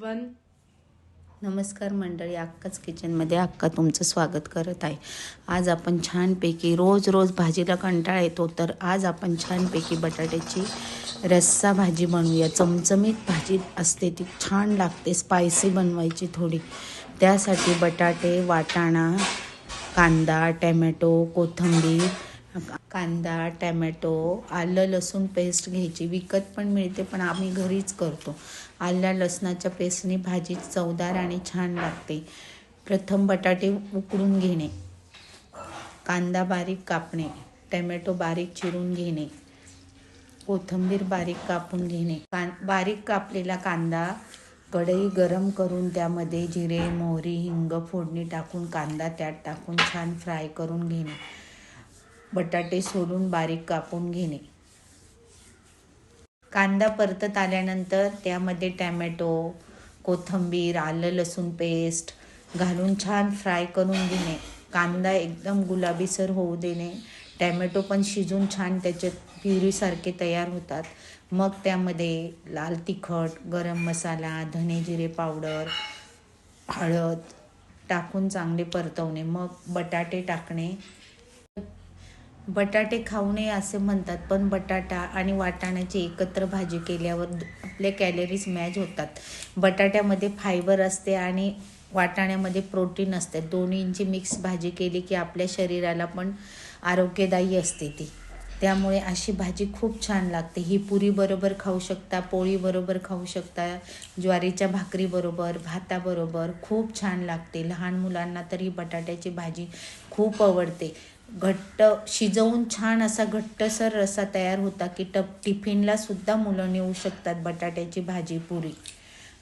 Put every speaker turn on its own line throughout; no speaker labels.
Everyone.
नमस्कार मंडळी, अक्काच किचनमध्ये अक्का तुमचं स्वागत करत आहे. आज आपण छानपैकी रोज भाजीला कंटाळा येतो, तर आज आपण छानपैकी बटाट्याची रस्सा भाजी बनवूया. चमचमीत भाजी असते, ती छान लागते. स्पायसी बनवायची थोडी. त्यासाठी बटाटे, वाटाणा, कांदा, टॅमॅटो, कोथिंबीर, कांदा, टॅमॅटो, आलं लसूण पेस्ट घ्यायची. विकत पण मिळते, पण आम्ही घरीच करतो. आल्या लसणाच्या पेस्टने भाजी चवदार आणि छान लागते. प्रथम बटाटे उकडून घेणे, कांदा बारीक कापणे, टॅमॅटो बारीक चिरून घेणे, कोथिंबीर बारीक कापून घेणे. बारीक कापलेला कांदा, कढई गरम करून त्यामध्ये जिरे, मोहरी, हिंग फोडणी टाकून कांदा त्यात टाकून छान फ्राय करून घेणे. बटाटे सोडून बारीक कापून घेणे. कांदा परतत आल्यानंतर त्यामध्ये टॅमॅटो, कोथिंबीर, आलं लसूण पेस्ट घालून छान फ्राय करून घेणे. कांदा एकदम गुलाबीसर होऊ देणे. टॅमॅटो पण शिजून छान त्याच्यात प्युरीसारखे तयार होतात. मग त्यामध्ये लाल तिखट, गरम मसाला, धने जिरे पावडर, हळद टाकून चांगले परतवणे. मग बटाटे टाकणे. बटाटे खाऊ नये असे म्हणतात, पण बटाटा आणि वाटाण्याची एकत्र भाजी केल्यावर आपले कॅलरीज मॅच होतात. बटाट्यामध्ये फायबर असते आणि वाटाण्यामध्ये प्रोटीन असते. दोन्हींची मिक्स भाजी केली की आपल्या शरीराला पण आरोग्यदायी असते ती. त्यामुळे अशी भाजी खूप छान लागते. ही पुरीबरोबर खाऊ शकता, पोळीबरोबर खाऊ शकता, ज्वारीच्या भाकरीबरोबर, भाताबरोबर खूप छान लागते. लहान मुलांना तरी बटाट्याची भाजी खूप आवडते. घट्ट शिजवून छान असा घट्टसर रस्सा तयार होता की टिफिनला सुद्धा मुलं नेऊ शकतात. बटाट्याची भाजी पुरी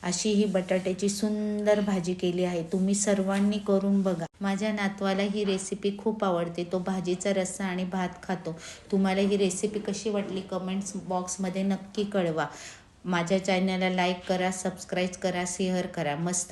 अशी ही बटाट्याची सुंदर भाजी केली आहे. तुम्ही सर्वांनी करून बघा. माझ्या नातवाला ही रेसिपी खूप आवडते. तो भाजीचा रस्सा आणि भात खातो. तुम्हाला ही रेसिपी कशी वाटली कमेंट्स बॉक्समध्ये नक्की कळवा. माझ्या चॅनलला लाईक करा, सबस्क्राईब करा, शेअर करा. मस्त